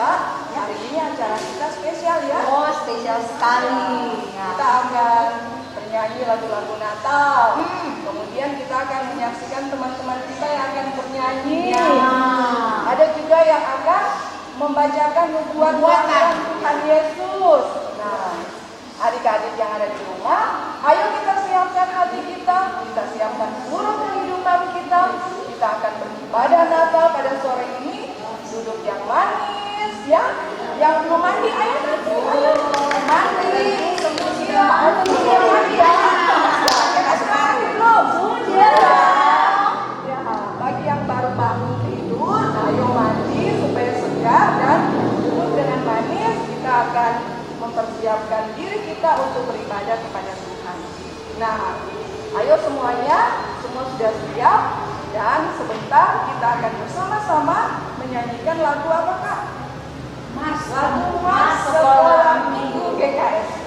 Kak, hari ini acara kita spesial ya. Oh, spesial sekali. Kita akan bernyanyi lagu-lagu Natal. Kemudian kita akan menyaksikan teman-teman kita yang akan bernyanyi. Ya. Ada juga yang akan membacakan nubuatan Tuhan Yesus. Nah, adik-adik yang ada di rumah, ayo kita siapkan hati kita siapkan seluruh kehidupan kita. Kita akan beribadah Natal pada sore ini. Duduk yang manis, ya. Yang belum mandi, ayo nanti, ayo mandi. Iya, ayo mandi ya. Kita mandi belum? Sudah. Ya, bagi yang baru bangun tidur, ayo mandi supaya segar dan duduk dengan manis. Kita akan mempersiapkan diri kita untuk beribadah kepada Tuhan. Nah, ayo semuanya, semua sudah siap. Dan sebentar kita akan bersama-sama menyanyikan lagu apa Kak? Lagu Mas Sekolah Minggu GKSP.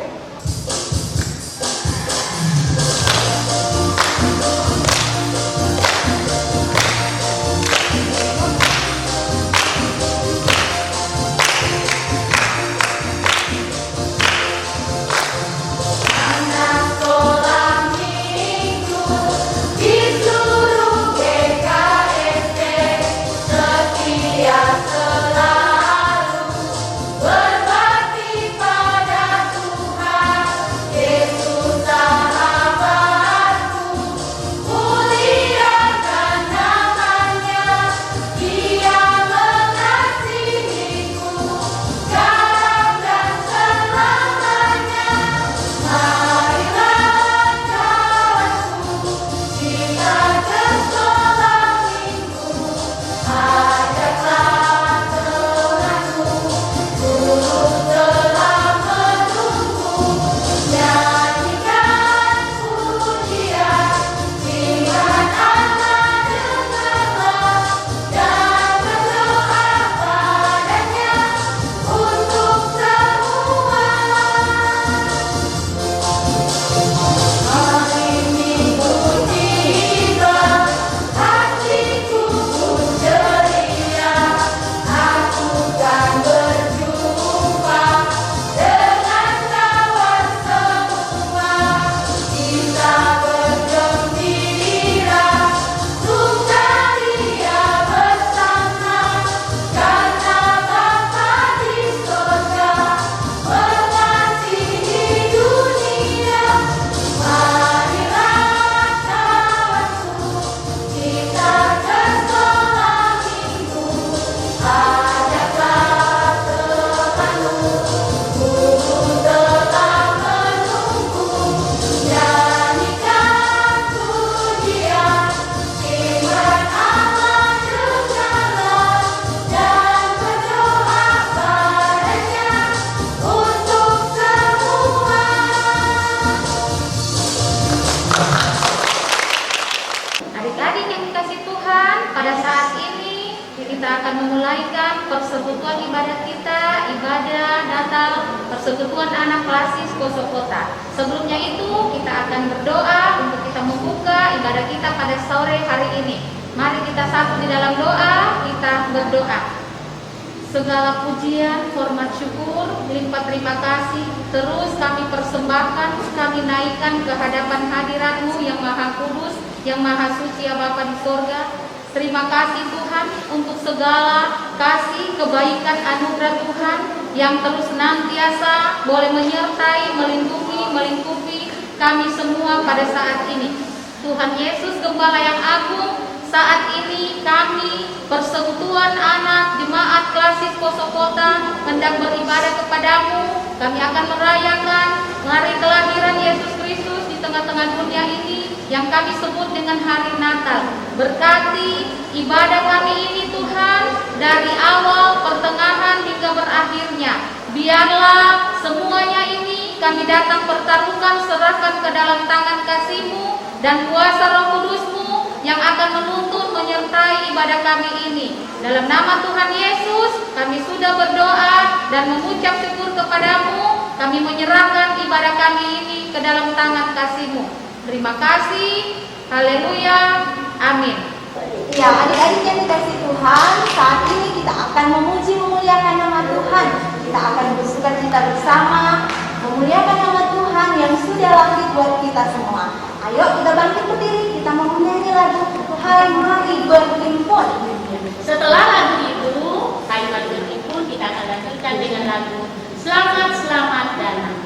Persekutuan Anak Klasis Kosokota. Sebelumnya itu kita akan berdoa untuk kita membuka ibadah kita pada sore hari ini. Mari kita satu di dalam doa, kita berdoa. Segala pujian, hormat, syukur, limpah terima kasih terus kami persembahkan, kami naikkan ke hadapan hadirat-Mu yang Maha Kudus, yang Maha Suci ya Bapa di sorga. Terima kasih Tuhan untuk segala kasih, kebaikan, anugerah Tuhan yang terus senantiasa boleh menyertai, melindungi, melingkupi kami semua pada saat ini. Tuhan Yesus Gembala yang agung, saat ini kami Persekutuan Anak Jemaat Klasis Kosokota hendak beribadah kepadamu. Kami akan merayakan hari kelahiran Yesus Kristus di tengah-tengah dunia ini yang kami sebut dengan hari Natal. Berkati ibadah kami ini Tuhan, dari awal, pertengahan hingga berakhirnya. Biarlah semuanya ini kami datang pertaruhkan, serahkan ke dalam tangan kasih-Mu dan kuasa Roh Kudus-Mu yang akan menuntun menyertai ibadah kami ini. Dalam nama Tuhan Yesus kami sudah berdoa dan mengucap syukur kepadamu. Kami menyerahkan ibadah kami ini ke dalam tangan kasih-Mu. Terima kasih. Haleluya. Amin. Ya, adik-adik yang dikasih Tuhan, saat ini kita akan memuji memuliakan nama kita semua. Ayo kita bangkit berdiri, kita mau menyanyi lagu Hai Mari Berhimpun. Setelah lagu itu, Hai Mari Berhimpun, kita akan lanjutkan dengan lagu Selamat Selamat Datang.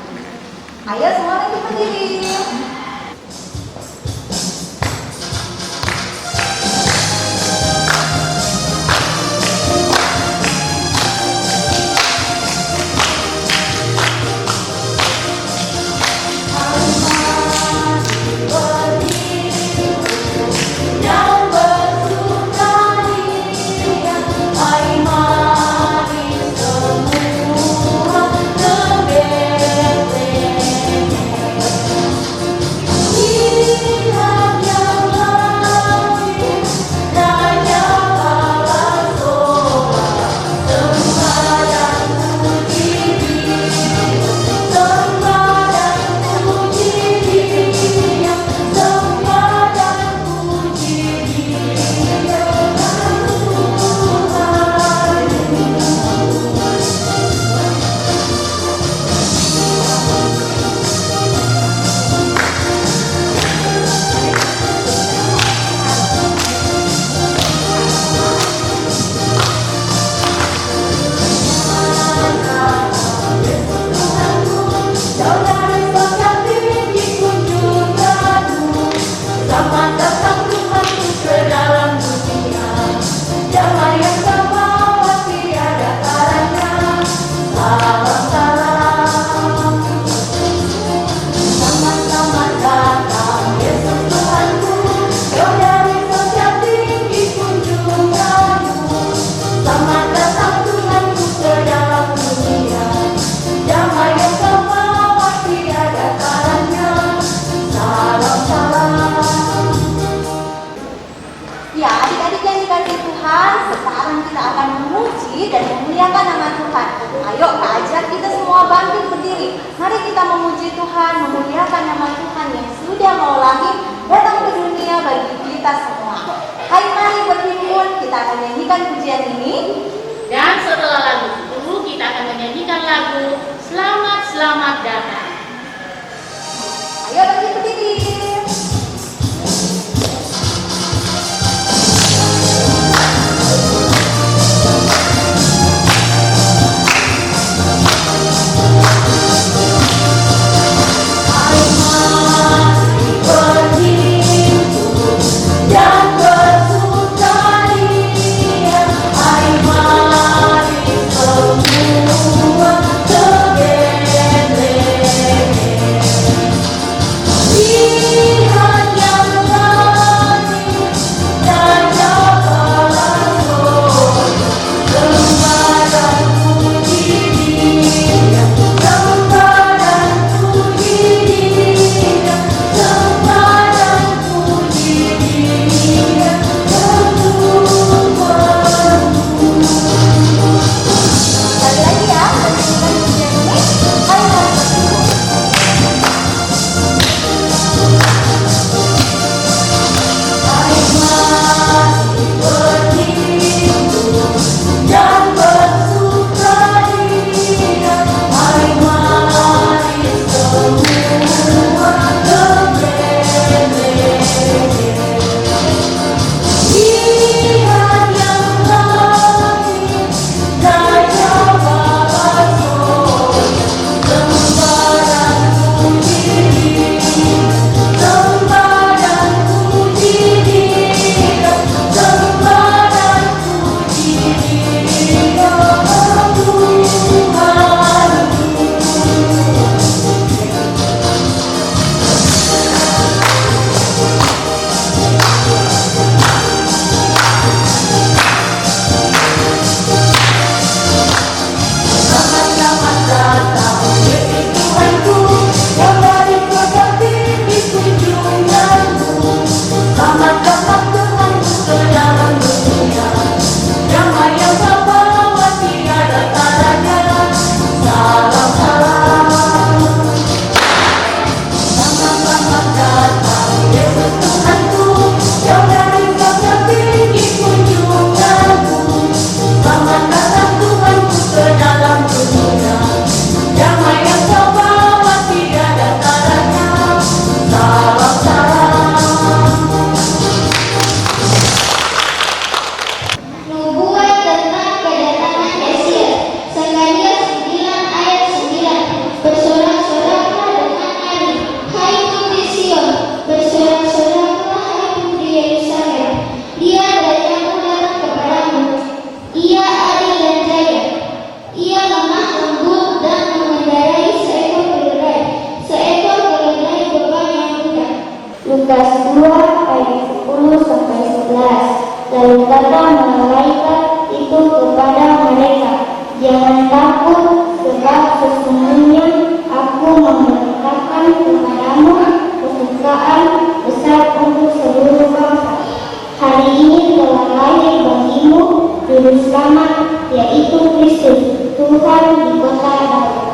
Ayo semua bangkit berdiri. Dan setelah lagu itu, kita akan menyanyikan lagu Selamat Selamat Datang. Ayo bangkit berdiri. Semua lemah lembut dan mengendarai seekor keledai. Seekor keledai beban yang mudah. Lukas 2 ayat 10 sampai 11. Lalu kata malaikat itu kepada mereka, jangan takut, sebab sesungguhnya aku memberitakan kepadamu kesukaan besar untuk seluruh bangsa. Hari ini telah lahir bagimu juru selamat, yaitu Kristus Tuhan di kota Daud.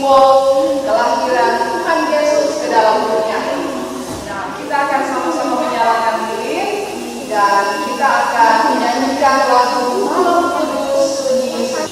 simbol kelahiran Tuhan Yesus ke dalam dunia ini. Nah, kita akan sama-sama menyalakan lilin dan kita akan menyanyikan lagu Malam Kudus Sunyi.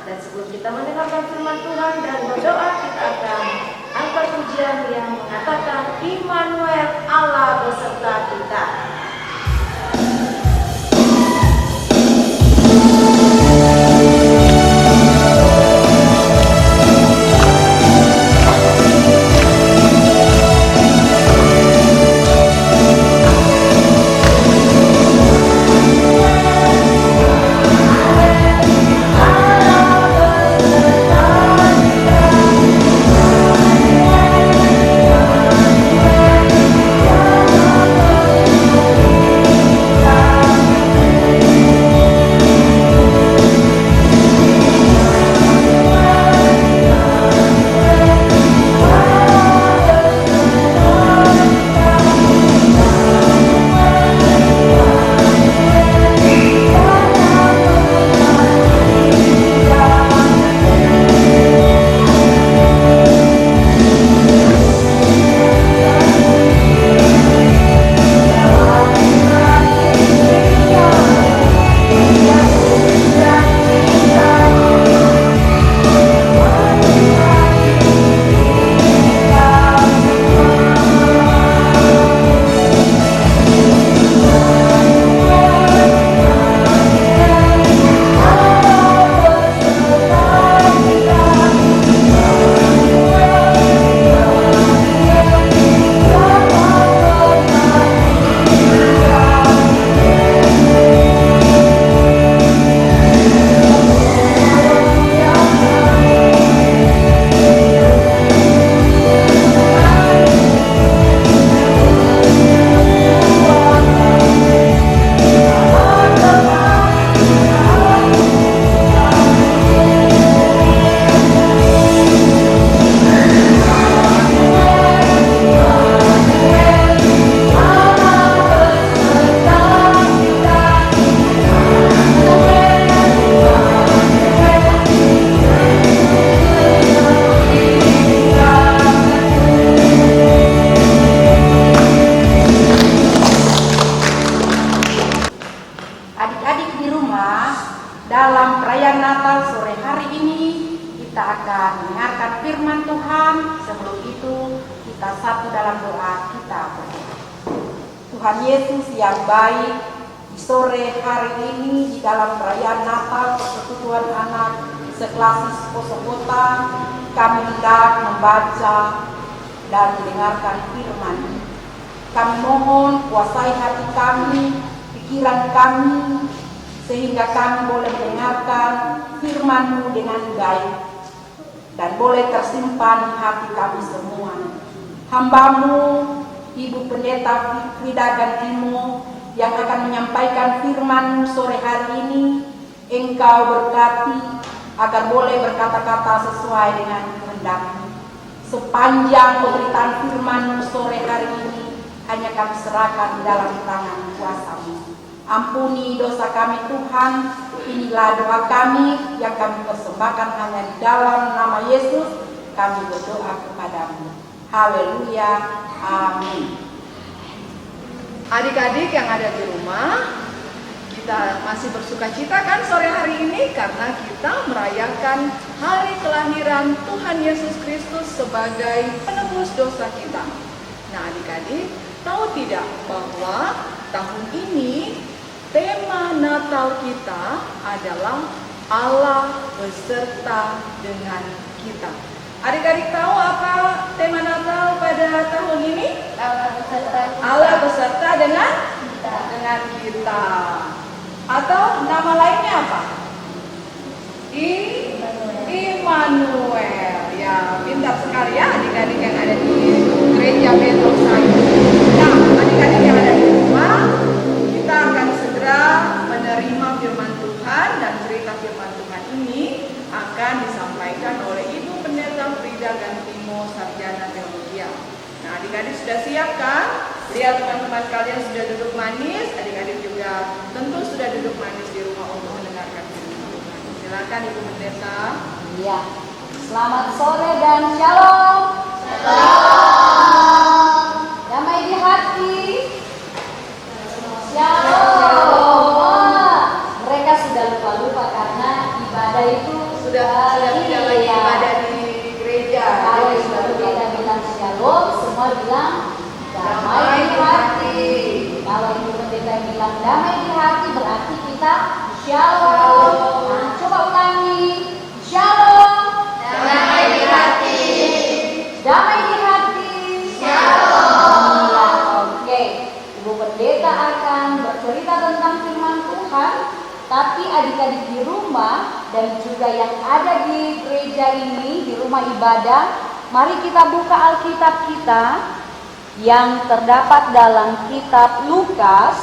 Dan sebelum kita mendengarkan firman Tuhan dan berdoa, kita akan angkat pujian yang mengatakan Immanuel, Allah beserta kita. Thank di rumah, dalam perayaan Natal sore hari ini kita akan mendengarkan firman Tuhan. Sebelum itu kita satu dalam doa, kita berdoa. Tuhan Yesus yang baik, di sore hari ini di dalam perayaan Natal Persekutuan Anak Seklasis Kota, kami hendak membaca dan mendengarkan firman. Kami mohon kuasai hati kami, pikiran kami, sehingga kami boleh mendengarkan firman-Mu dengan baik dan boleh tersimpan di hati kami semua. Hamba-Mu, Ibu Pendeta Frida Gantimo, yang akan menyampaikan firman-Mu sore hari ini, Engkau berkati agar boleh berkata-kata sesuai dengan kehendak-Mu. Sepanjang pemberitaan firman-Mu sore hari ini, hanya kami serahkan di dalam tangan kuasa-Mu. Ampuni dosa kami Tuhan, inilah doa kami yang kami persembahkan hanya di dalam nama Yesus, kami berdoa kepadamu. Haleluya, amin. Adik-adik yang ada di rumah, kita masih bersuka cita kan sore hari ini karena kita merayakan hari kelahiran Tuhan Yesus Kristus sebagai penebus dosa kita. Nah adik-adik, tahu tidak bahwa tahun ini tema Natal kita adalah Allah beserta dengan kita. Adik-adik tahu apa tema Natal pada tahun ini? Allah beserta dengan kita. Atau nama lainnya apa? Immanuel. Ya, pintar sekali ya adik-adik yang ada di gereja Betel Sayur. Nah, adik-adik yang ada di rumah, kita akan segera menerima firman Tuhan, dan cerita firman Tuhan ini akan disampaikan oleh Ibu Pendeta Frida Gantimo, Sarjana Teologi. Nah, adik-adik sudah siap kan? Lihat teman-teman kalian sudah duduk manis, adik-adik juga tentu sudah duduk manis di rumah untuk mendengarkan firman Tuhan. Silakan Ibu Pendeta. Iya. Selamat sore dan shalom. Shalom. Damai di hati. Shalom. Mereka sudah lupa-lupa karena ibadah itu Sudah tidak lagi ibadah di gereja. Kalau Jadi sudah kita bilang shalom, semua bilang damai di hati. Kalau Ibu Pendeta bilang damai di hati, berarti kita shalom. Nah, coba ulangi. Shalom. Damai di hati. Damai di hati. Shalom. Ya, oke. Ibu Pendeta akan bercerita tentang firman Tuhan, tapi adik-adik di rumah dan juga yang ada di gereja ini, di rumah ibadah, mari kita buka Alkitab kita yang terdapat dalam kitab Lukas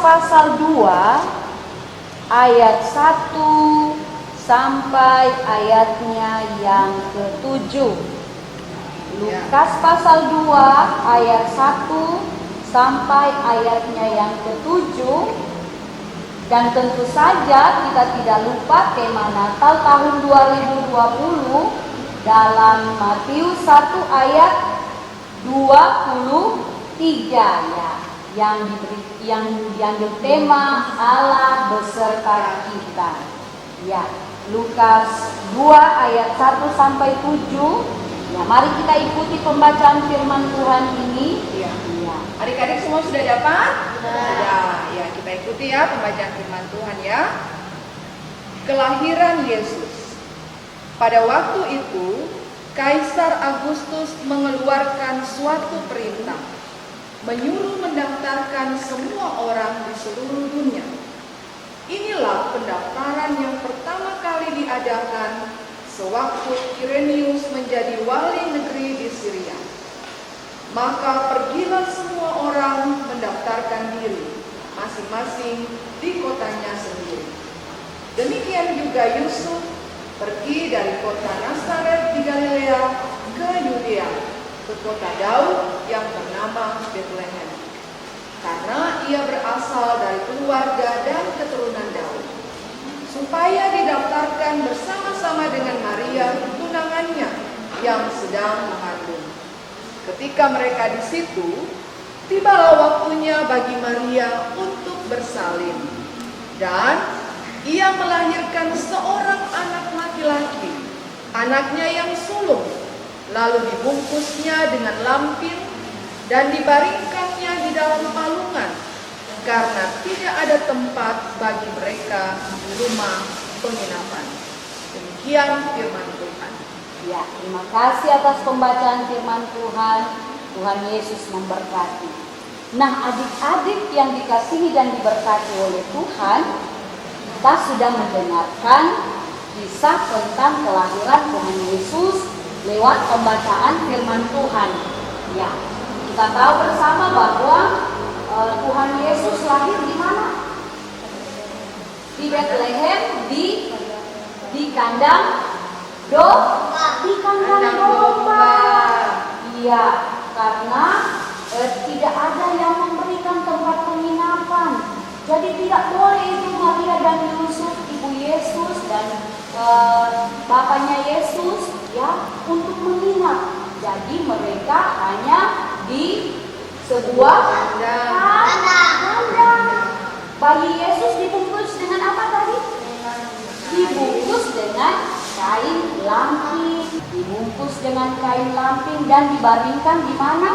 pasal 2 ayat 1 sampai ayatnya yang ke-7. Lukas pasal 2 ayat 1 sampai ayatnya yang ke-7. Dan tentu saja kita tidak lupa tema Natal tahun 2020 dalam Matius 1 ayat 23 ya, yang diambil tema Allah beserta kita. Ya, Lukas 2 ayat 1 sampai 7. Ya, mari kita ikuti pembacaan firman Tuhan ini. Iya. Ya. Adik-adik semua sudah dapat? Sudah. Ya, kita ikuti ya pembacaan firman Tuhan ya. Kelahiran Yesus. Pada waktu itu, Kaisar Agustus mengeluarkan suatu perintah, menyuruh mendaftarkan semua orang di seluruh dunia. Inilah pendaftaran yang pertama kali diadakan sewaktu Kirenius menjadi wali negeri di Syria. Maka pergilah semua orang mendaftarkan diri masing-masing di kotanya sendiri. Demikian juga Yusuf pergi dari kota Nazaret di Galilea ke Yudea, ke kota Daud yang bernama Bethlehem, karena ia berasal dari keluarga dan keturunan Daud, supaya didaftarkan bersama-sama dengan Maria tunangannya yang sedang mengandung. Ketika mereka di situ, tibalah waktunya bagi Maria untuk bersalin. Dan ia melahirkan seorang anak laki-laki, anaknya yang sulung, lalu dibungkusnya dengan lampin dan dibaringkannya di dalam palungan, karena tidak ada tempat bagi mereka di rumah penginapan. Demikian firman Tuhan. Ya, terima kasih atas pembacaan firman Tuhan. Tuhan Yesus memberkati. Nah, adik-adik yang dikasihi dan diberkati oleh Tuhan, kita sudah mendengarkan kisah tentang kelahiran Tuhan Yesus lewat pembacaan firman Tuhan. Ya, kita tahu bersama bahwa Tuhan Yesus lahir di mana? Di Bethlehem, di kandang domba. Iya, karena tidak ada yang memberikan tempat penginapan. Jadi tidak boleh itu Maria dan Yusuf, ibu Yesus dan bapaknya Yesus ya untuk menginap. Jadi mereka hanya di sebuah kandang. Bayi Yesus dibungkus dengan apa tadi? Dibungkus dengan kain lampin. Dibungkus dengan kain lampin dan dibaringkan di mana?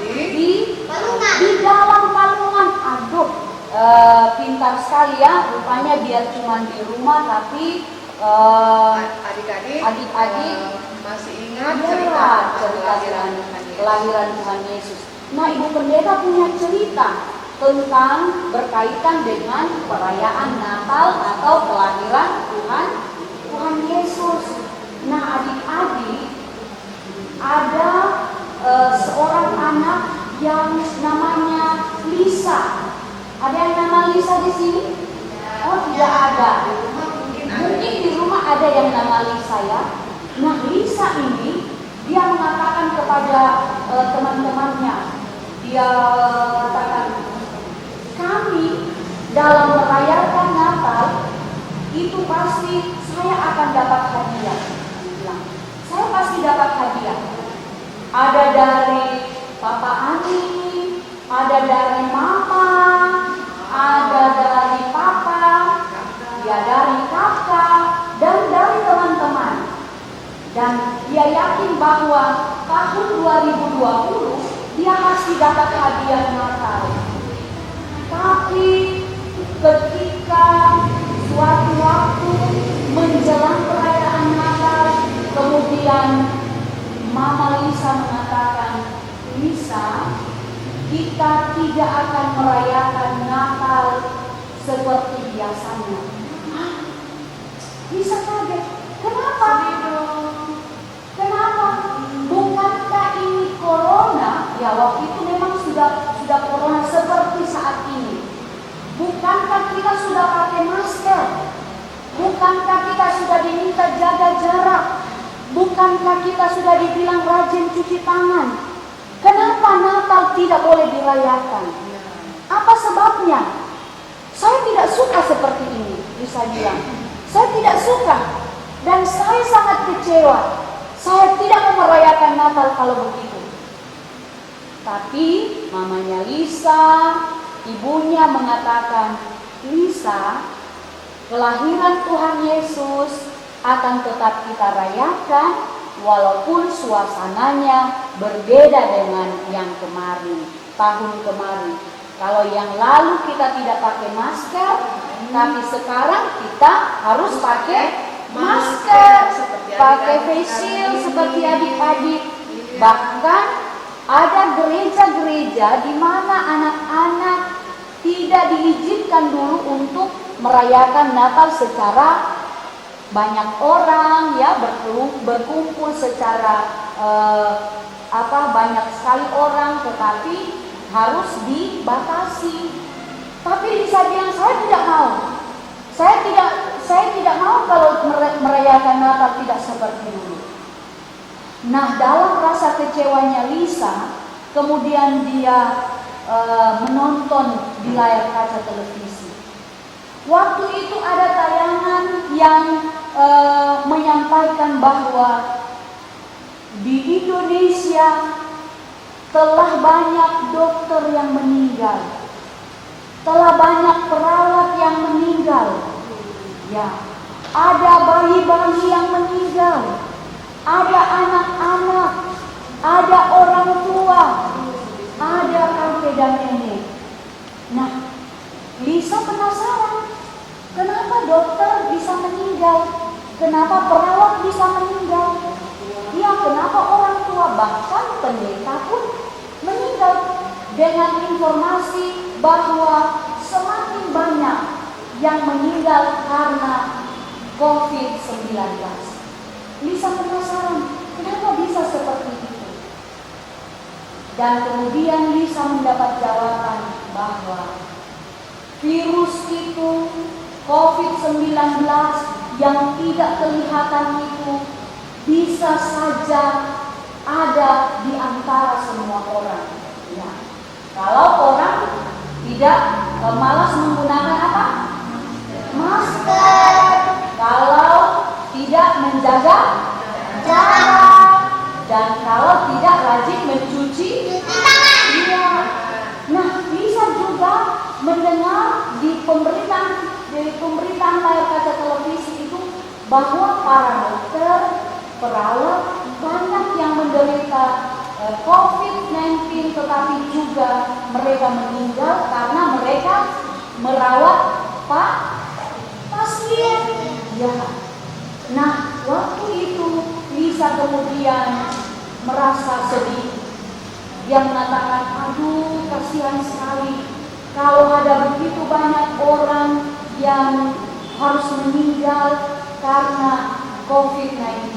Di dalam palungan. Aduh, pintar sekali ya. Rupanya dia cuma di rumah, tapi adik-adik masih ingat cerita kelahiran Tuhan Yesus. Nah, Ibu Pendeta punya cerita tentang berkaitan dengan perayaan Natal atau kelahiran Tuhan Yesus. Nah, adik-adik, ada seorang anak yang namanya Lisa. Ada yang nama Lisa di sini? Oh, tidak ada. Mungkin di rumah ada yang nama Lisa ya. Nah, Lisa ini dia mengatakan kepada teman-temannya, dia katakan, kami dalam merayakan Natal itu pasti saya akan dapat hadiah. Dia bilang, saya pasti dapat hadiah. Ada dari Papa Ani, ada dari Mama, ada dari Papa, ya dari kakak, dan dari teman-teman. Dan dia yakin bahwa tahun 2020 dia pasti dapat hadiah Natal. Tapi ketika suatu waktu menjelang perayaan Natal, kemudian Mama Lisa mengatakan, Lisa, kita tidak akan merayakan Natal seperti biasanya. Lisa kaget. Kenapa? Kenapa? Bukankah ini corona? Ya, waktu itu memang sudah corona seperti saat ini. Bukankah kita sudah pakai masker? Bukankah kita sudah diminta jaga jarak? Bukankah kita sudah dibilang rajin cuci tangan? Kenapa Natal tidak boleh dirayakan? Apa sebabnya? Saya tidak suka seperti ini, bisa bilang. Saya tidak suka dan saya sangat kecewa. Saya tidak mau merayakan Natal kalau begitu. Tapi mamanya Lisa, ibunya mengatakan, Lisa, kelahiran Tuhan Yesus akan tetap kita rayakan walaupun suasananya berbeda dengan yang kemarin, tahun kemarin. Kalau yang lalu kita tidak pakai masker, tapi sekarang kita harus pakai masker, pakai face shield seperti adik-adik. Bahkan ada gereja-gereja di mana anak-anak tidak diizinkan dulu untuk merayakan Natal secara banyak orang ya, berkumpul secara banyak sekali orang, tetapi harus dibatasi. Tapi Lisa bilang, saya tidak mau. Saya tidak mau kalau merayakan Natal tidak seperti dulu. Nah, dalam rasa kecewanya Lisa, kemudian dia menonton di layar kaca televisi. Waktu itu ada tayangan yang menyampaikan bahwa di Indonesia telah banyak dokter yang meninggal, telah banyak perawat Ya, ada bayi-bayi yang meninggal, ada anak-anak, ada orang tua, ada kakek dan nenek. Nah, Lisa penasaran, kenapa dokter bisa meninggal? Kenapa perawat bisa meninggal? Ya, kenapa orang tua bahkan pendeta pun meninggal? Dengan informasi bahwa semakin banyak yang meninggal karena COVID-19. Lisa penasaran, kenapa bisa seperti itu? Dan kemudian Lisa mendapat jawaban bahwa virus itu, COVID-19 yang tidak kelihatan itu bisa saja ada di antara semua orang. Ya. Kalau orang tidak malas menggunakan apa? Masker. Kalau tidak menjaga jarak, dan kalau tidak rajin mencuci tangan. Nah, bisa juga mendengar di pemberitaan layar kaca televisi itu bahwa para dokter, perawat banyak yang menderita COVID-19, tetapi juga mereka meninggal karena mereka merawat pasien. Ya. Nah, waktu itu Lisa kemudian merasa sedih. Dia mengatakan, aduh kasihan sekali kalau ada begitu banyak orang yang harus meninggal karena COVID-19.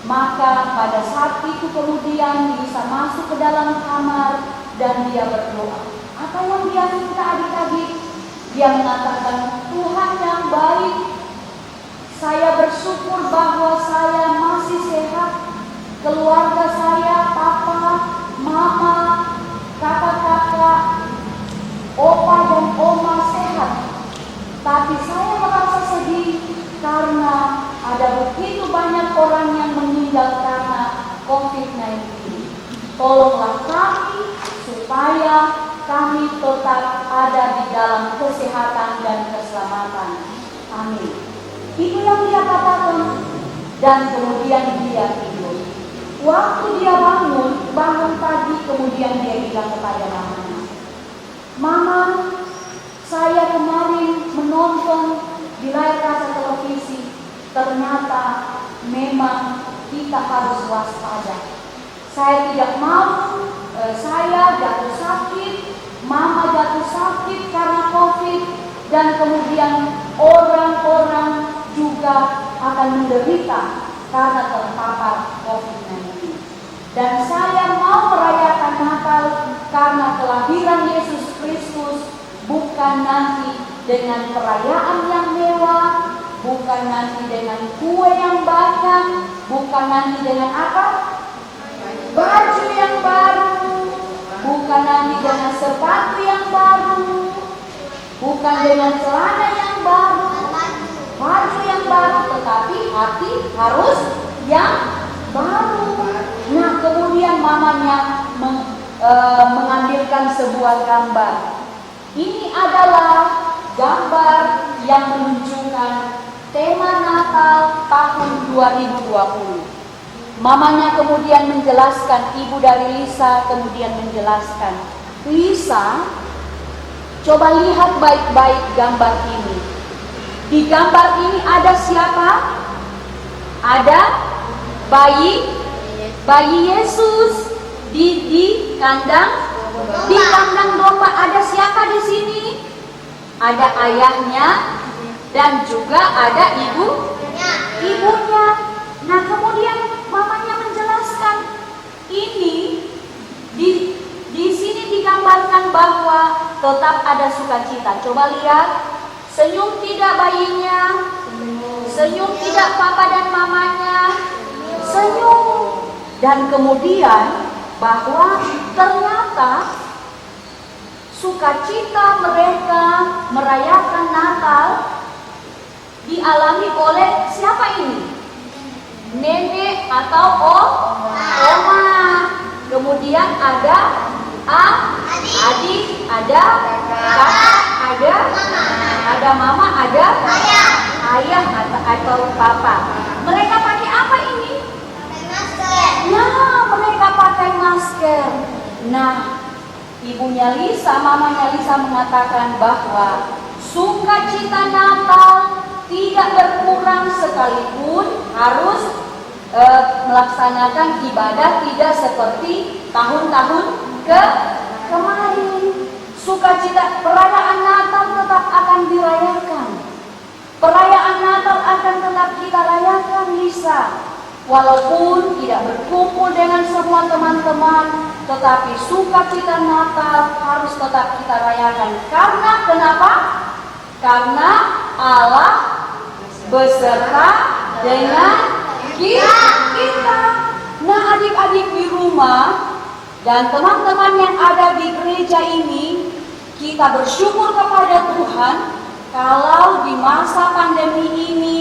Maka pada saat itu kemudian Lisa masuk ke dalam kamar dan dia berdoa. Apa yang dia minta adik-adik? Dia mengatakan, Tuhan yang baik, saya bersyukur bahwa saya masih sehat. Keluarga saya, papa, mama, kakak-kakak, opa dan oma sehat. Tapi saya merasa sedih karena ada begitu banyak orang yang meninggal karena COVID-19. Tolonglah kami supaya kami tetap ada di dalam kesehatan dan keselamatan. Amin. Itu yang dia katakan. Dan kemudian dia tidur. Waktu dia bangun pagi, kemudian dia bilang kepada mamanya, Mama, saya kemarin menonton di layar kaca televisi, ternyata memang kita harus waspada. Saya tidak mau saya jatuh sakit, mama jatuh sakit karena COVID, dan kemudian orang-orang juga akan menderita karena terpapar COVID-19. Dan saya mau merayakan Natal karena kelahiran Yesus Kristus, bukan nanti dengan perayaan yang mewah, bukan nanti dengan kue yang banyak, bukan nanti dengan apa? Baju yang baru, bukan nanti dengan sepatu yang baru, bukan dengan celana yang baru, baju yang baru, tetapi hati harus yang baru. Nah, kemudian mamanya mengambilkan sebuah gambar. Ini adalah gambar yang menunjukkan tema Natal tahun 2020. Mamanya kemudian menjelaskan, ibu dari Lisa kemudian menjelaskan, Lisa, coba lihat baik-baik gambar ini. Di gambar ini ada siapa? Ada bayi Yesus di kandang domba. Ada siapa di sini? Ada ayahnya dan juga ada ibunya. Nah, kemudian mamanya menjelaskan, ini di sini digambarkan bahwa tetap ada sukacita. Coba lihat, senyum tidak bayinya, senyum tidak papa dan mamanya, senyum. Dan kemudian bahwa ternyata sukacita mereka merayakan Natal dialami oleh siapa ini? Nenek atau oma. Kemudian ada adik, ada kakak, ada mama, ada ayah atau papa. Mereka pakai apa ini? Ya, mereka pakai masker. Nah, ibunya Lisa, mamanya Lisa mengatakan bahwa sukacita Natal tidak berkurang sekalipun harus melaksanakan ibadah tidak seperti tahun-tahun kemarin. Sukacita perayaan Natal tetap akan dirayakan. Perayaan Natal akan tetap kita rayakan, Lisa. Walaupun tidak berkumpul dengan semua teman-teman, tetapi sukacita Natal harus tetap kita rayakan. Karena kenapa? Karena Allah beserta dengan kita. Nah, adik-adik di rumah dan teman-teman yang ada di gereja ini, kita bersyukur kepada Tuhan kalau di masa pandemi ini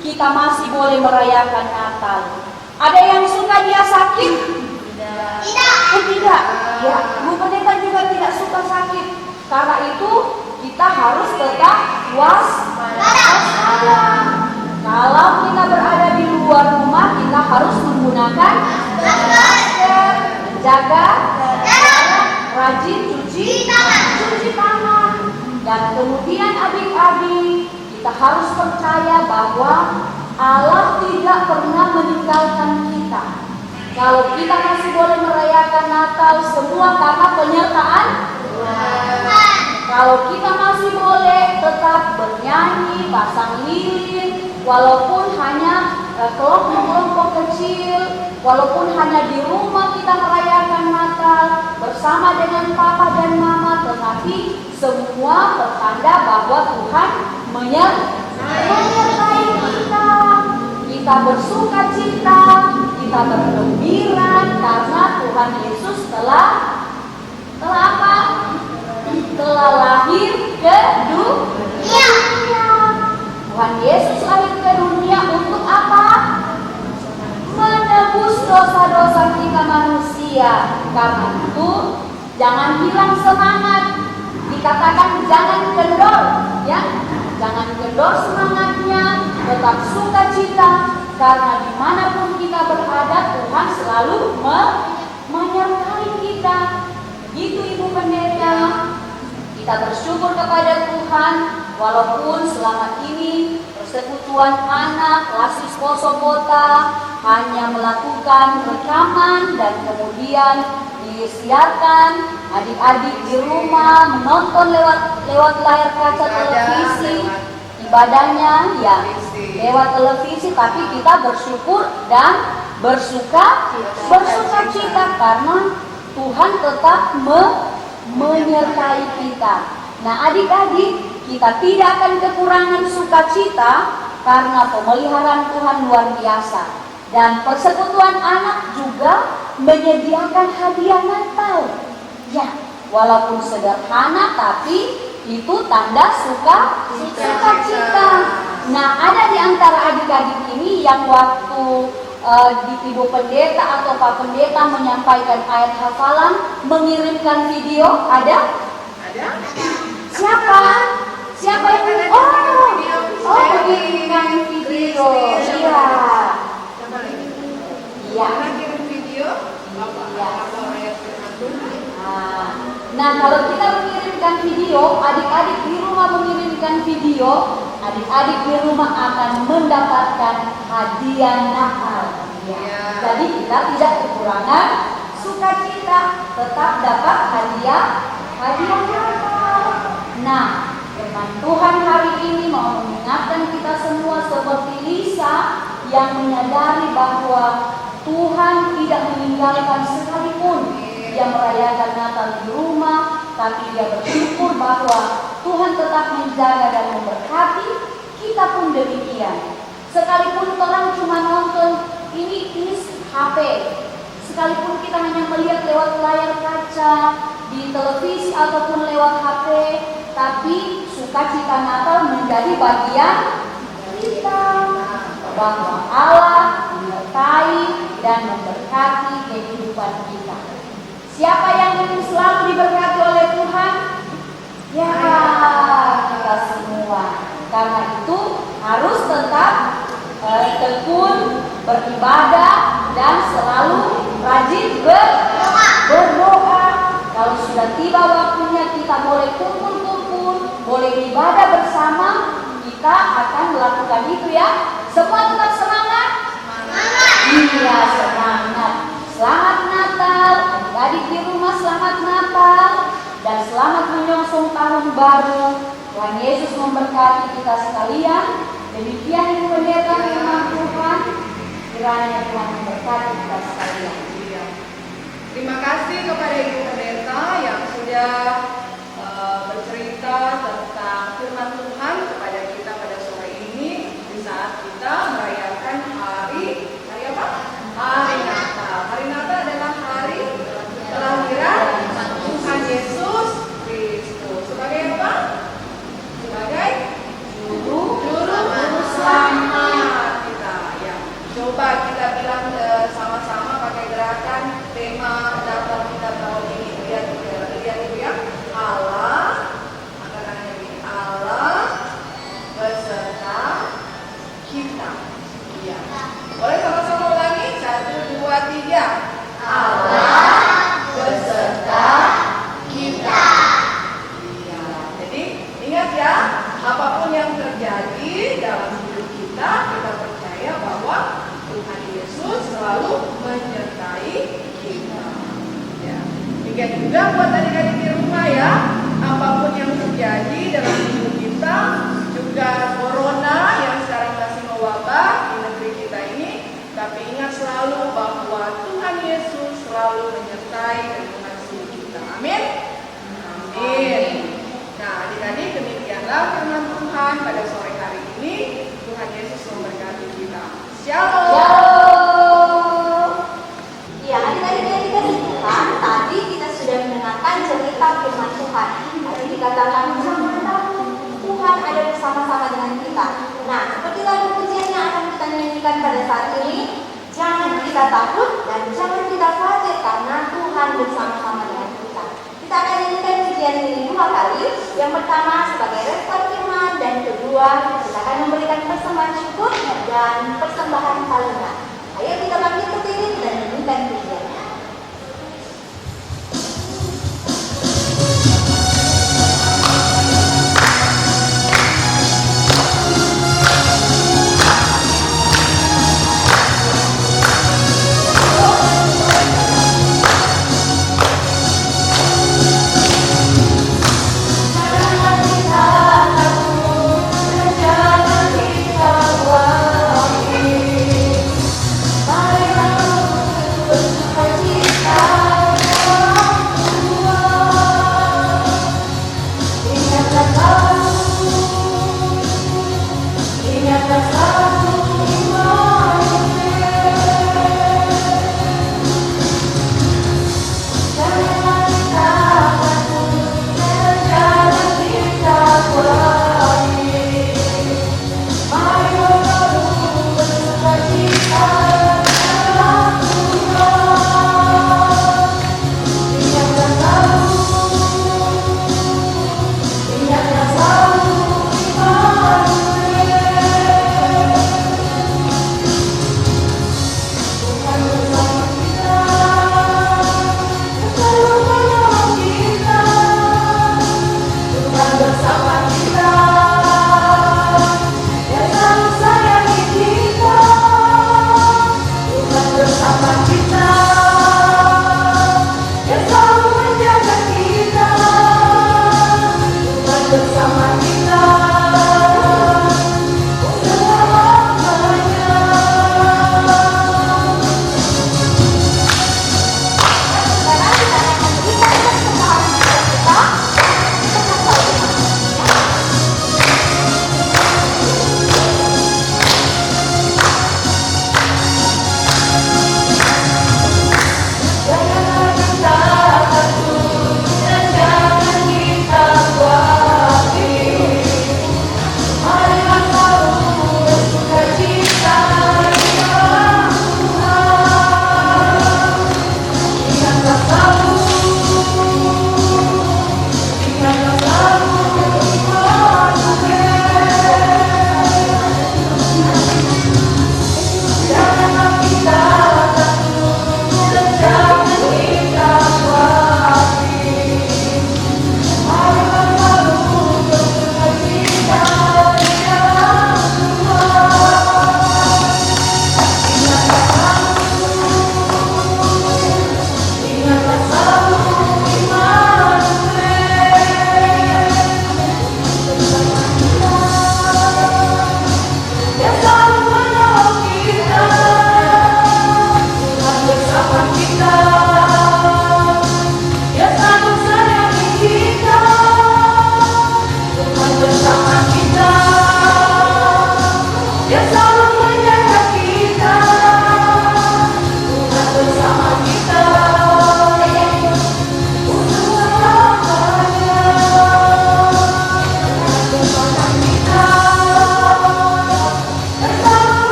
kita masih boleh merayakan Natal. Ada yang suka dia sakit? Tidak. Ya, Bu Pendeta juga tidak suka sakit. Karena itu kita harus tetap waspada. Kalau kita berada di luar rumah, kita harus menggunakan masker, jaga jarak, rajin cuci tangan. Dan kemudian adik-adik, kita harus percaya bahwa Allah tidak pernah meninggalkan kita. Kalau kita masih boleh merayakan Natal, semua karena penyertaan Tuhan. Kalau kita masih boleh tetap bernyanyi, pasang lilin, walaupun hanya kelompok-kelompok kecil, walaupun hanya di rumah kita merayakan Natal bersama dengan papa dan mama, tetapi semua pertanda bahwa Tuhan menyertai kita. Kita bersuka cita, kita bergembira karena Tuhan Yesus telah apa? Telah lahir ke dunia. Tuhan Yesus lahir ke dunia untuk apa? Menebus dosa-dosa kita manusia. Karena itu jangan hilang semangat. Dikatakan jangan kendor, ya, jangan kendor semangatnya, tetap sukacita, karena dimanapun kita berada Tuhan selalu menyertai kita. Gitu Ibu Pendeta. Kita bersyukur kepada Tuhan, walaupun selama ini Persekutuan Anak Lasis Poso Kota hanya melakukan rekaman dan kemudian disiarkan, adik-adik di rumah menonton lewat layar kaca televisi, ibadahnya ya lewat televisi, tapi kita bersyukur dan bersuka cita karena Tuhan tetap menyertai kita. Nah, adik-adik, kita tidak akan kekurangan sukacita karena pemeliharaan Tuhan luar biasa. Dan Persekutuan Anak juga menyediakan hadiah Natal. Ya, walaupun sederhana tapi itu tanda sukacita. Nah, ada di antara adik-adik ini yang waktu di Ibu Pendeta atau Pak Pendeta menyampaikan ayat hafalan mengirimkan video, ada? Siapa yang mengirimkan video? Iya. Nah, kalau kita mengirimkan video, adik-adik di rumah mengirimkan video, adik-adik di rumah akan mendapatkan hadiah Natal. Jadi kita tidak kekurangan sukacita, tetap dapat hadiah Natal. Nah, firman Tuhan hari ini mau mengingatkan kita semua seperti Lisa yang menyadari bahwa Tuhan tidak meninggalkan sekalipun dia merayakan Natal di rumah, tapi dia bersyukur bahwa Tuhan tetap menjaga dan memberkati. Kita pun demikian. Sekalipun orang cuma nonton ini HP, sekalipun kita hanya melihat lewat layar kaca di televisi ataupun lewat HP, tapi sukacita Natal menjadi bagian kita, bahwa Allah menyertai dan memberkati kehidupan kita. Siapa yang ingin selalu diberkati oleh Tuhan? Ya, kita semua. Karena itu harus ibadah bersama, kita akan melakukan itu ya. Semua tetap semangat? Iya, semangat. Selamat Natal, adik-adik di rumah selamat Natal. Dan selamat menyongsong tahun baru. Tuhan Yesus memberkati kita sekalian. Demikian Ibu Pendeta firman Tuhan. Kiranya Tuhan memberkati kita sekalian. Terima kasih kepada Ibu Pendeta yang sudah bercerita tentang firman Tuhan kepada kita pada sore ini di saat kita merayakan hari apa? Hari Natal. Hari Natal adalah hari kelahiran Tuhan Yesus Kristus. Sebagai apa? Sebagai juru selamat kita. Ya, coba kita bilang sama-sama pakai gerakan tema Natal kita tahun ini. Lihat itu ya. Allah, angkat tangannya begini. Allah beserta kita. Ya. Boleh sama-sama ulangi? 1, 2, 3. Allah beserta kita. Iya. Jadi ingat ya, apapun yang terjadi dalam hidup kita, kita percaya bahwa Tuhan Yesus selalu menyertai kita. Ya. Demikian juga buat adik-adik di rumah ya, apapun yang terjadi dalam hidup kita, juga corona yang sekarang masih mewabah di negeri kita ini, tapi ingat selalu bahwa Tuhan Yesus selalu menyertai dan mengasihi kita. Amin. Amin. Nah, adik-adik, demikianlah firman Tuhan pada sore hari ini. Tuhan Yesus memberkati kita. Shalom. Shalom. Ya, adik-adik yang dikasih Tuhan, tadi kita sudah mendengarkan cerita firman Tuhan. Tadi dikatakan jangan takut, Tuhan ada bersama-sama dengan kita. Nah, seperti lagu pujian yang akan kita nyanyikan pada saat ini, jangan kita takut dan jangan kita khawatir karena Tuhan bersama-sama dengan kita. Kita akan nyanyikan pujian ini 2 kali. Yang pertama sebagai respon firman dan kedua kita akan memberikan persembahan syukur dan persembahan talenta. Ayo kita bangkit berdiri dan nyanyikan pujiannya. Jangan kita khawatir.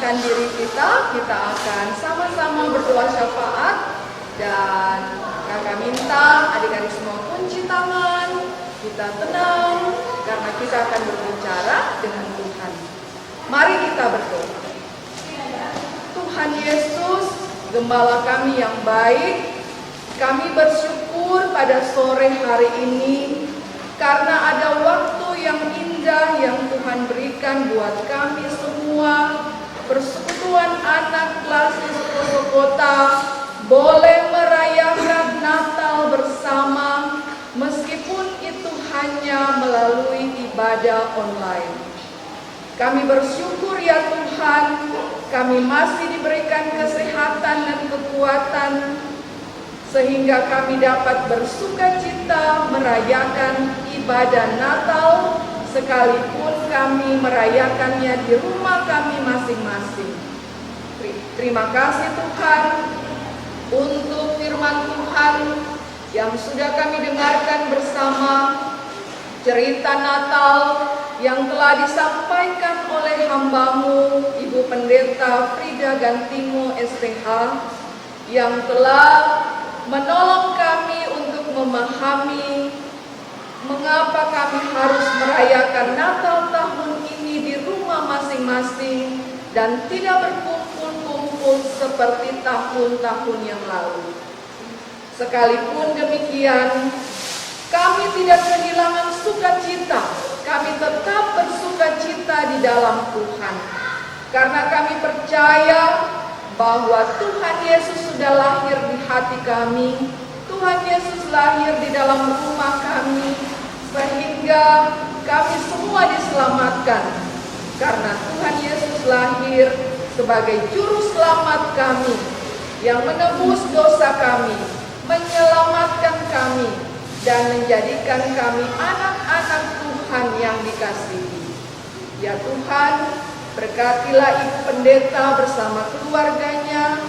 tenangkan diri kita akan sama-sama berdoa syafaat. Dan kakak minta adik-adik semua kunci tangan, kita tenang karena kita akan berbicara dengan Tuhan. Mari kita berdoa. Tuhan Yesus, Gembala kami yang baik, kami bersyukur pada sore hari ini karena ada waktu yang indah yang Tuhan berikan buat kami semua, persekutuan anak Klasis Poso Kota boleh merayakan Natal bersama, meskipun itu hanya melalui ibadah online. Kami bersyukur ya Tuhan, kami masih diberikan kesehatan dan kekuatan, sehingga kami dapat bersukacita merayakan ibadah Natal, sekalipun kami merayakannya di rumah kami masing-masing. Terima kasih Tuhan untuk firman Tuhan yang sudah kami dengarkan bersama, cerita Natal yang telah disampaikan oleh hamba-Mu Ibu Pendeta Frida Gantimo SPH, yang telah menolong kami untuk memahami mengapa kami harus merayakan Natal tahun ini di rumah masing-masing dan tidak berkumpul-kumpul seperti tahun-tahun yang lalu. Sekalipun demikian, kami tidak kehilangan sukacita. Kami tetap bersukacita di dalam Tuhan. Karena kami percaya bahwa Tuhan Yesus sudah lahir di hati kami. Tuhan Yesus lahir di dalam rumah kami, sehingga kami semua diselamatkan. Karena Tuhan Yesus lahir sebagai juru selamat kami, yang menebus dosa kami, menyelamatkan kami, dan menjadikan kami anak-anak Tuhan yang dikasihi. Ya Tuhan, berkatilah Ibu Pendeta bersama keluarganya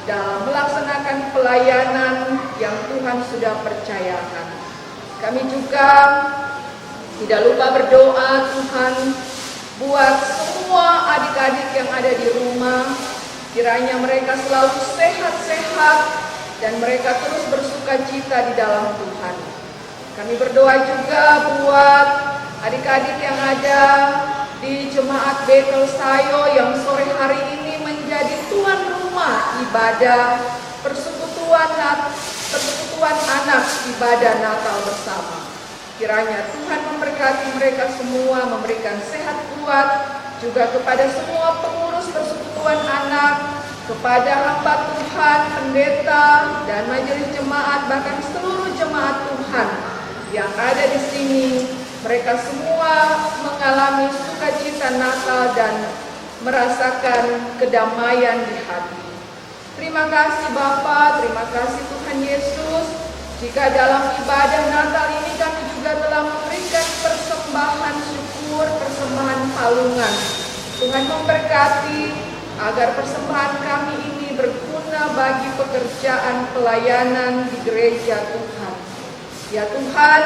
dalam melaksanakan pelayanan yang Tuhan sudah percayakan. Kami juga tidak lupa berdoa Tuhan buat semua adik-adik yang ada di rumah, kiranya mereka selalu sehat-sehat dan mereka terus bersukacita di dalam Tuhan. Kami berdoa juga buat adik-adik yang ada di Jemaat Betel Sayo yang sore hari ini menjadi tuan rumah ibadah persekutuan anak ibadah Natal bersama. Kiranya Tuhan memberkati mereka semua, memberikan sehat kuat, juga kepada semua pengurus persekutuan anak, kepada hamba Tuhan, pendeta, dan majelis jemaat, bahkan seluruh jemaat Tuhan yang ada di sini. Mereka semua mengalami sukacita Natal dan merasakan kedamaian di hati. Terima kasih Bapa, terima kasih Tuhan Yesus. Jika dalam ibadah Natal ini kami juga telah memberikan persembahan syukur, persembahan palungan. Tuhan memberkati agar persembahan kami ini berguna bagi pekerjaan pelayanan di gereja Tuhan. Ya Tuhan,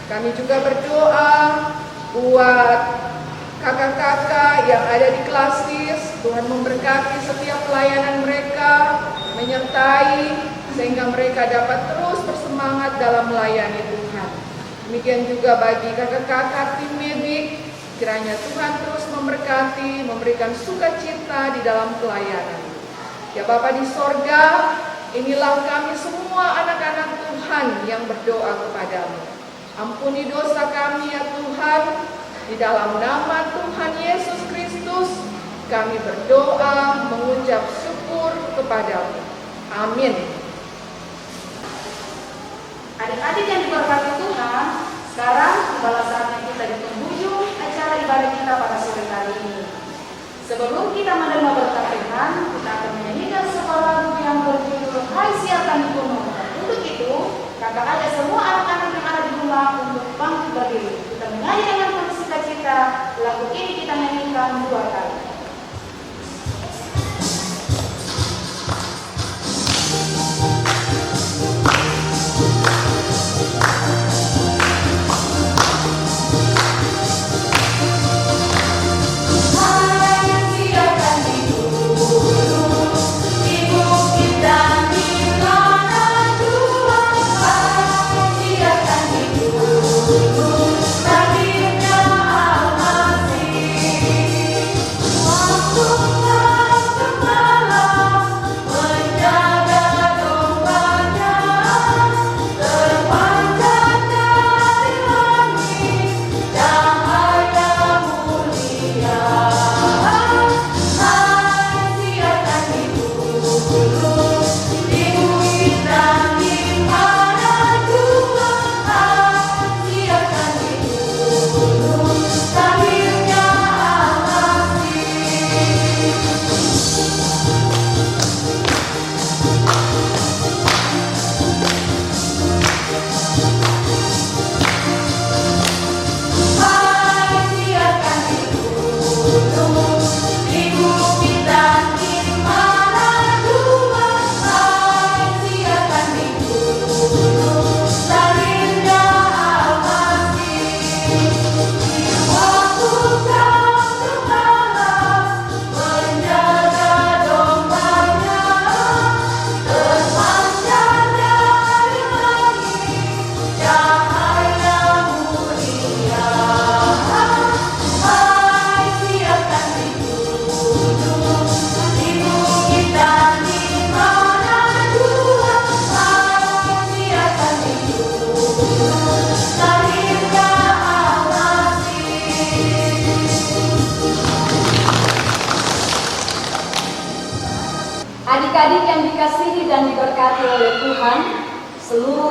kami juga berdoa buat kakak-kakak yang ada di Klasis. Tuhan memberkati setiap pelayanan mereka, menyertai sehingga mereka dapat terus bersemangat dalam melayani Tuhan. Demikian juga bagi kakak-kakak tim medik, kiranya Tuhan terus memberkati, memberikan sukacita di dalam pelayanan. Ya Bapa di sorga, inilah kami semua anak-anak Tuhan yang berdoa kepadamu. Ampuni dosa kami ya Tuhan, di dalam nama Tuhan Yesus Kristus, kami berdoa mengucap syukur kepadamu. Amin. Adik-adik yang diberkati Tuhan, sekarang tibalah saatnya kita di penghujung acara ibadah kita pada sore hari ini. Sebelum kita menerima berkat Tuhan, kita akan menyanyikan sebuah lagu yang berjudul Hai Siapkan Gunung. Untuk itu, kakak ada semua anak-anak yang ada di rumah untuk bangkit berdiri. Kita menyanyi dengan penuh sukacita. Lagu ini kita nyanyikan 2 kali. Hai siapkan diri.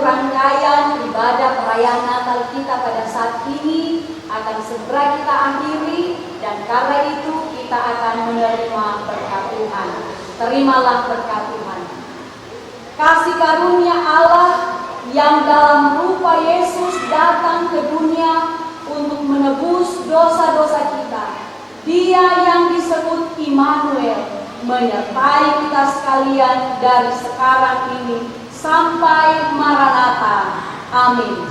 rangkaian ibadah perayaan Natal kita pada saat ini akan segera kita akhiri, dan karena itu kita akan menerima berkat Tuhan. Terimalah berkat Tuhan. Kasih karunia Allah yang dalam rupa Yesus datang ke dunia untuk menebus dosa-dosa kita. Dia yang disebut Immanuel menyertai kita sekalian dari sekarang ini sampai Maranatha. Amin.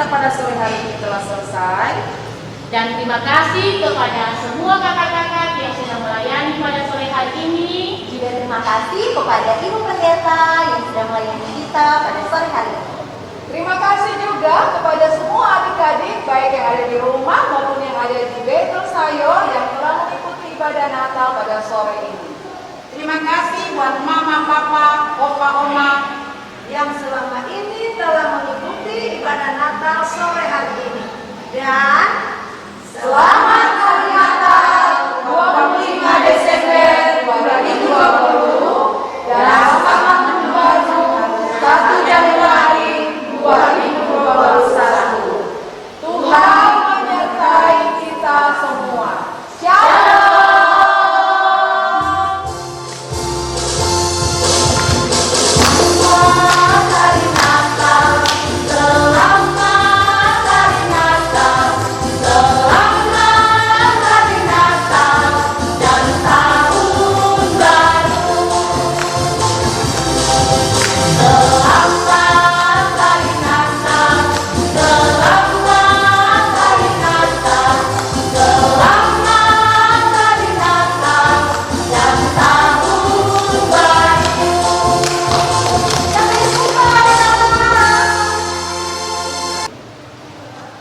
Pada sore hari ini telah selesai, Dan terima kasih kepada semua kakak-kakak yang sudah melayani pada sore hari ini. Juga terima kasih kepada Ibu Pendeta yang sudah melayani kita pada sore hari ini. Terima kasih juga kepada semua adik-adik baik yang ada di rumah maupun yang ada di Betel Sayo yang telah mengikuti ibadah Natal pada sore ini. Terima kasih buat mama, papa, opa, oma yang selama ini telah mengikuti ibadah Natal sore hari ini. Dan Selamat Hari Natal 25 Desember 2020 dan selamat menuju 1 Januari 2021. Tuhan menyertai kita semua. Shalom.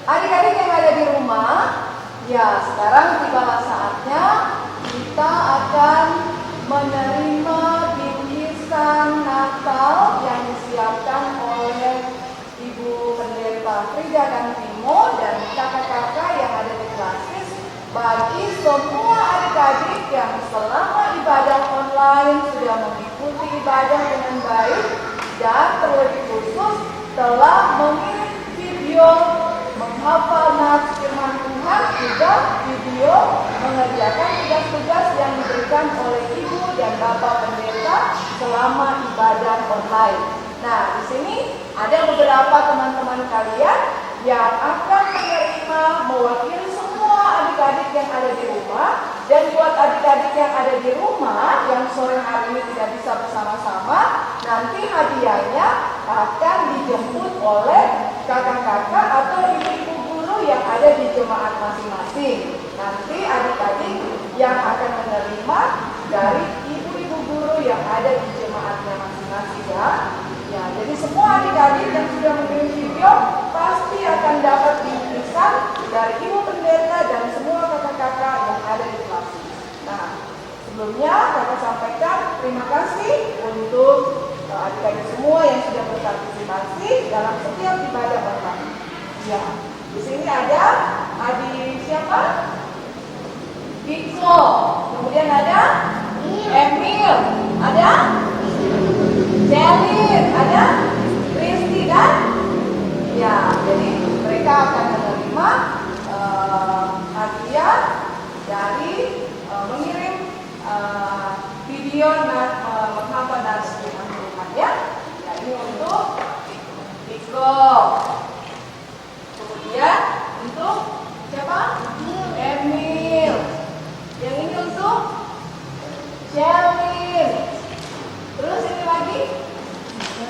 Adik-adik yang ada di rumah, ya sekarang tibalah saatnya kita akan menerima bingkisan Natal yang disiapkan oleh Ibu Pendeta Frida dan Timo dan kakak-kakak yang ada di klasis bagi semua adik-adik yang selama ibadah online sudah mengikuti ibadah dengan baik dan terlebih khusus telah mengirim video menghafal nats firman Tuhan, juga video mengerjakan tugas-tugas yang diberikan oleh Ibu dan Bapak Pendeta selama ibadah online. Nah, di sini ada beberapa teman-teman kalian yang akan menerima mewakili semua adik-adik yang ada di rumah. Dan buat adik-adik yang ada di rumah yang sore hari ini tidak bisa bersama-sama, nanti hadiahnya akan dijemput oleh kakak-kakak atau ibu-ibu guru yang ada di jemaat masing-masing. Nanti adik-adik yang akan menerima dari ibu-ibu guru yang ada di jemaatnya masing-masing ya. Ya, jadi semua adik-adik yang sudah mengirim video pasti akan dapat bingkisan dari Ibu Pendeta dan semua kakak-kakak yang ada di kelas. Nah, sebelumnya kakak sampaikan terima kasih untuk adik-adik semua yang sudah berpartisipasi dalam setiap ibadah online. Ya, di sini ada adik siapa? Piko, kemudian ada Emil, ada Jelin, ada Kristi dan ya, jadi mereka akan menerima hadiah dari mengirim video menghafal nats firman Tuhan ya. Ya, ini untuk Piko. Kemudian untuk siapa? Emil. Yang ini untuk Jelin. Terus ini lagi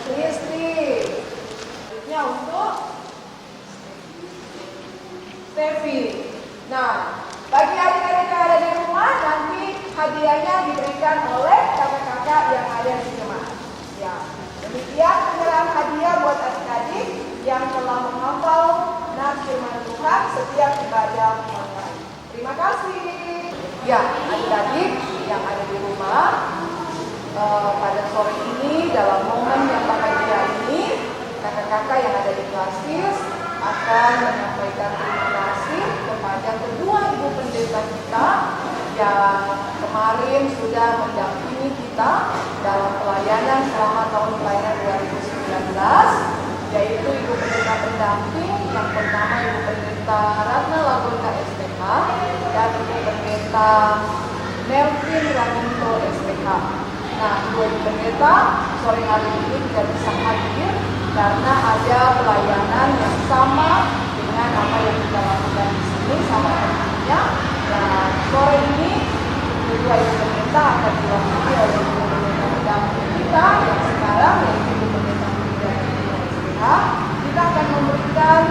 Kristi. Selanjutnya untuk Stevi. Nah, bagi Tuhan setiap ibadah online. Terima kasih. Ya, adik-adik yang ada di rumah, pada sore ini dalam momen yang bahagia ini, kakak-kakak yang ada di klasis akan menyampaikan terima kasih kepada kedua ibu pendeta kita yang kemarin sudah mendampingi kita dalam pelayanan selama tahun pelayanan 2019, yaitu ibu pendeta pendamping yang pertama ibu pendeta Ratna Lagonda SPH dan ibu pendeta Melvin Raminto SPH. Nah, dua ibu pendeta sore hari ini tidak bisa hadir karena ada pelayanan yang sama dengan apa yang kita lakukan di sini sama tentunya. Dan sore ini kedua ibu pendeta akan diwakili oleh ibu pendeta pendamping kita yang sekarang yaitu ibu pendeta dan SPH. Kita akan memberikan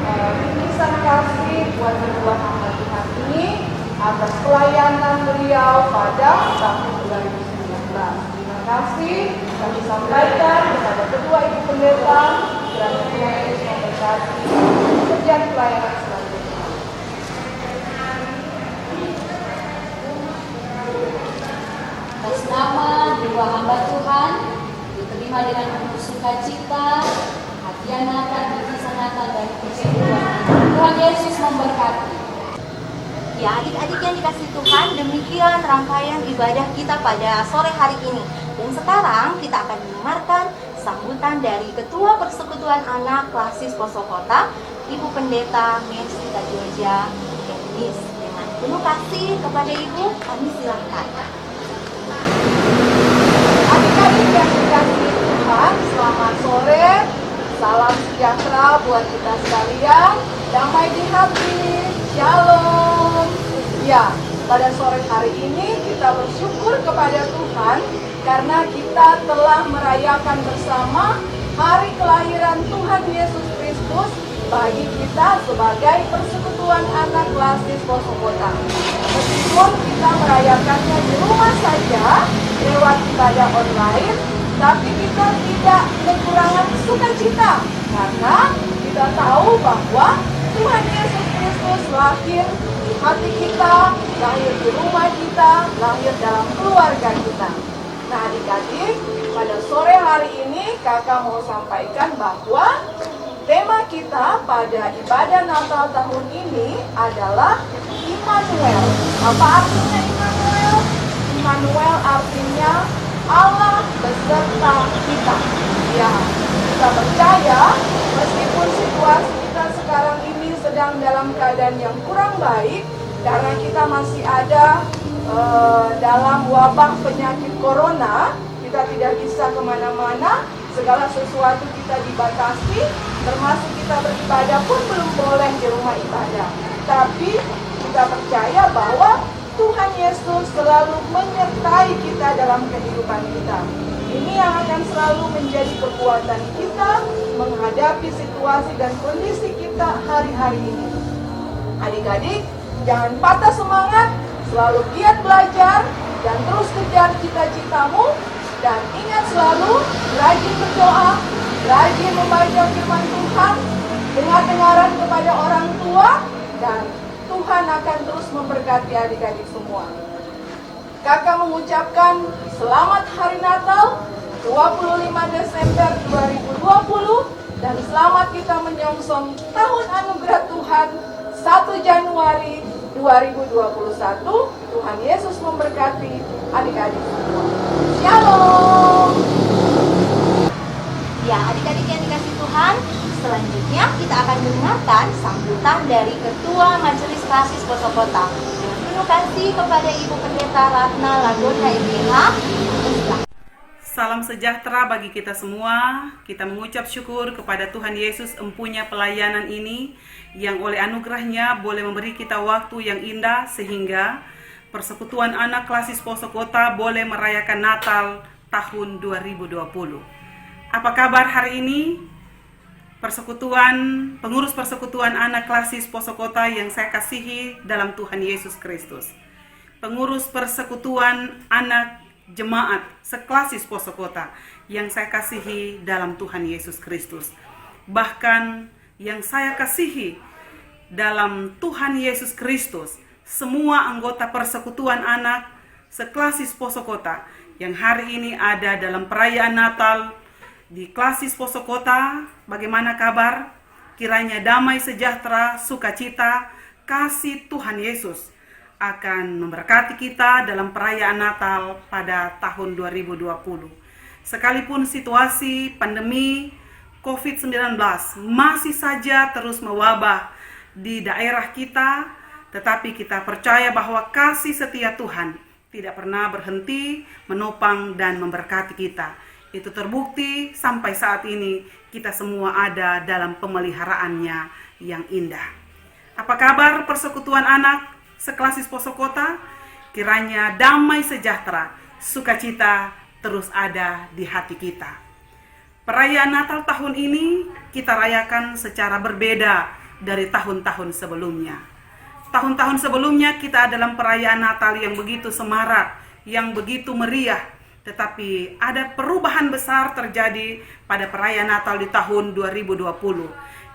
bingkisan kasih buat kedua hamba Tuhan ini atas pelayanan beliau pada tahun 2019. Terima kasih kami sampaikan kepada kedua ibu pendeta dan Tuhan Yesus memberkati pekerjaan pelayanan selanjutnya. Atas nama dua hamba Tuhan diterima dengan penuh sukacita hadiah Natal, bingkisan Natal dan persekutuan. Tuhan Yesus memberkati. Ya, adik-adik yang dikasih Tuhan, demikian rangkaian ibadah kita pada sore hari ini. Dan sekarang kita akan mendengarkan sambutan dari Ketua Persekutuan Anak Klasis Poso Kota, Ibu Pendeta Mensita Georgia Enis. Dengan penuh kasih kepada Ibu, kami silakan. Adik-adik yang dikasihi Tuhan, selamat sore. Salam sejahtera buat kita sekalian. Damai di hati. Shalom. Ya, pada sore hari ini kita bersyukur kepada Tuhan karena kita telah merayakan bersama hari kelahiran Tuhan Yesus Kristus bagi kita sebagai Persekutuan Anak Klasis Poso Kota. Meskipun kita merayakannya di rumah saja lewat ibadah online, tapi kita tidak kekurangan sukacita karena kita tahu bahwa Tuhan Yesus Kristus lahir di hati kita, lahir di rumah kita, lahir dalam keluarga kita. Nah, adik-adik, pada sore hari ini kakak mau sampaikan bahwa tema kita pada ibadah Natal tahun ini adalah Immanuel. Apa artinya Immanuel? Immanuel artinya Allah beserta kita. Ya, kita percaya meskipun situasi kita sekarang ini sedang dalam keadaan yang kurang baik karena kita masih ada dalam wabah penyakit corona, kita tidak bisa kemana-mana, segala sesuatu kita dibatasi, termasuk kita beribadah pun belum boleh di rumah ibadah. Tapi kita percaya bahwa Tuhan Yesus selalu menyertai kita dalam kehidupan kita. Ini yang akan selalu menjadi kekuatan kita menghadapi situasi dan kondisi kita hari-hari ini. Adik-adik, jangan patah semangat, selalu giat belajar, dan terus kejar cita-citamu. Dan ingat selalu, rajin berdoa, rajin membaca firman Tuhan, dengar-dengaran kepada orang tua, dan Tuhan akan terus memberkati adik-adik semua. Kakak mengucapkan selamat Hari Natal 25 Desember 2020 dan selamat kita menyongsong tahun anugerah Tuhan 1 Januari 2021. Tuhan Yesus memberkati adik-adik semua. Shalom. Ya, adik-adik yang dikasih Tuhan, selanjutnya kita akan mendengarkan sambutan dari Ketua Majelis Klasis Poso Kota. Dengan penuh kasih kepada Ibu Pendeta Ratna Lagonda SPH. Salam sejahtera bagi kita semua. Kita mengucap syukur kepada Tuhan Yesus empunya pelayanan ini yang oleh anugerahnya boleh memberi kita waktu yang indah sehingga Persekutuan Anak Klasis Poso Kota boleh merayakan Natal tahun 2020. Apa kabar hari ini? Pengurus Persekutuan Anak Klasis Poso Kota yang saya kasihi dalam Tuhan Yesus Kristus. Pengurus Persekutuan Anak Jemaat Seklasis Poso Kota yang saya kasihi dalam Tuhan Yesus Kristus. Bahkan yang saya kasihi dalam Tuhan Yesus Kristus, semua anggota persekutuan anak seklasis Poso Kota yang hari ini ada dalam perayaan Natal di klasis Poso Kota, bagaimana kabar? Kiranya damai sejahtera, sukacita, kasih Tuhan Yesus akan memberkati kita dalam perayaan Natal pada tahun 2020. Sekalipun situasi pandemi COVID-19 masih saja terus mewabah di daerah kita, tetapi kita percaya bahwa kasih setia Tuhan tidak pernah berhenti menopang dan memberkati kita. Itu terbukti sampai saat ini kita semua ada dalam pemeliharaannya yang indah. Apa kabar persekutuan anak seklasis Poso Kota? Kiranya damai sejahtera, sukacita terus ada di hati kita. Perayaan Natal tahun ini kita rayakan secara berbeda dari tahun-tahun sebelumnya. Tahun-tahun sebelumnya kita dalam perayaan Natal yang begitu semarak, yang begitu meriah, tetapi ada perubahan besar terjadi pada perayaan Natal di tahun 2020,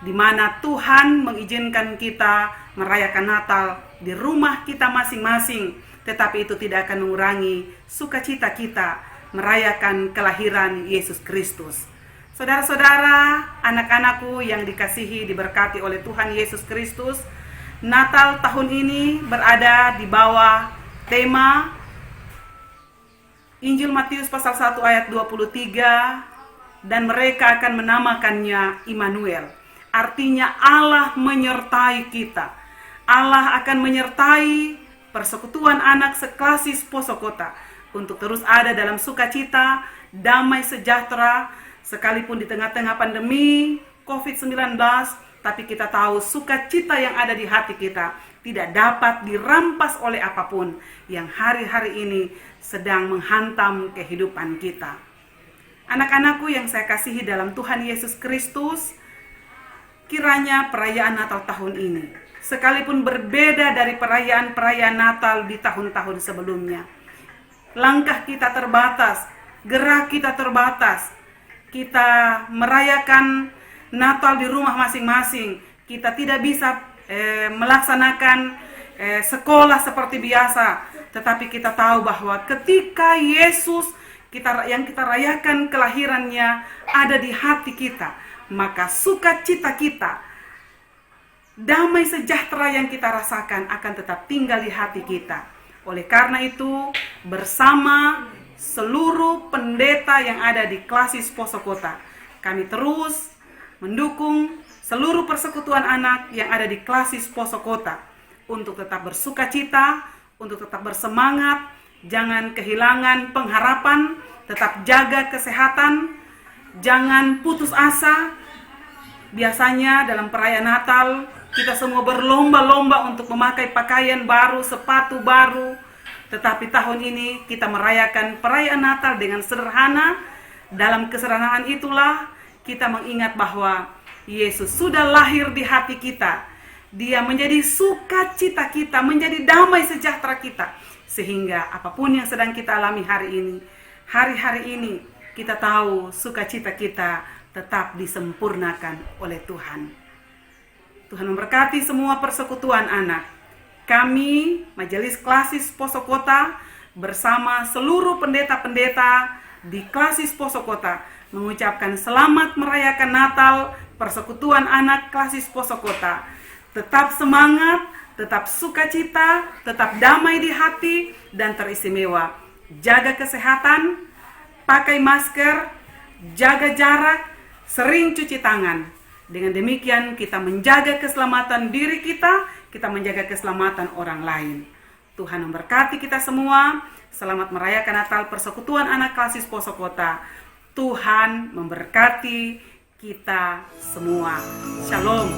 di mana Tuhan mengizinkan kita merayakan Natal di rumah kita masing-masing, tetapi itu tidak akan mengurangi sukacita kita merayakan kelahiran Yesus Kristus. Saudara-saudara, anak-anakku yang dikasihi, diberkati oleh Tuhan Yesus Kristus, Natal tahun ini berada di bawah tema Injil Matius pasal 1 ayat 23, dan mereka akan menamakannya Immanuel. Artinya Allah menyertai kita. Allah akan menyertai persekutuan anak seklasis Poso Kota untuk terus ada dalam sukacita, damai sejahtera, sekalipun di tengah-tengah pandemi COVID-19, tapi kita tahu sukacita yang ada di hati kita tidak dapat dirampas oleh apapun yang hari-hari ini sedang menghantam kehidupan kita. Anak-anakku yang saya kasihi dalam Tuhan Yesus Kristus, kiranya perayaan Natal tahun ini, sekalipun berbeda dari perayaan-perayaan Natal di tahun-tahun sebelumnya, langkah kita terbatas, gerak kita terbatas, kita merayakan Natal di rumah masing-masing, kita tidak bisa melaksanakan sekolah seperti biasa, tetapi kita tahu bahwa ketika Yesus yang kita rayakan kelahirannya ada di hati kita, maka sukacita kita, damai sejahtera yang kita rasakan akan tetap tinggal di hati kita. Oleh karena itu, bersama seluruh pendeta yang ada di klasis Poso Kota, kami terus mendukung seluruh persekutuan anak yang ada di klasis Poso Kota untuk tetap bersukacita, untuk tetap bersemangat, jangan kehilangan pengharapan, tetap jaga kesehatan, jangan putus asa. Biasanya dalam perayaan Natal kita semua berlomba-lomba untuk memakai pakaian baru, sepatu baru. Tetapi tahun ini kita merayakan perayaan Natal dengan sederhana. Dalam kesederhanaan itulah kita mengingat bahwa Yesus sudah lahir di hati kita. Dia menjadi sukacita kita, menjadi damai sejahtera kita. Sehingga apapun yang sedang kita alami hari-hari ini, kita tahu sukacita kita tetap disempurnakan oleh Tuhan. Tuhan memberkati semua persekutuan anak. Kami, Majelis Klasis Poso Kota, bersama seluruh pendeta-pendeta di Klasis Poso Kota, mengucapkan selamat merayakan Natal persekutuan anak Klasis Poso Kota. Tetap semangat, tetap sukacita, tetap damai di hati, dan teristimewa. Jaga kesehatan, pakai masker, jaga jarak, sering cuci tangan. Dengan demikian kita menjaga keselamatan diri kita menjaga keselamatan orang lain. Tuhan memberkati kita semua. Selamat merayakan Natal persekutuan anak Klasis Poso Kota. Tuhan memberkati kita semua. Shalom.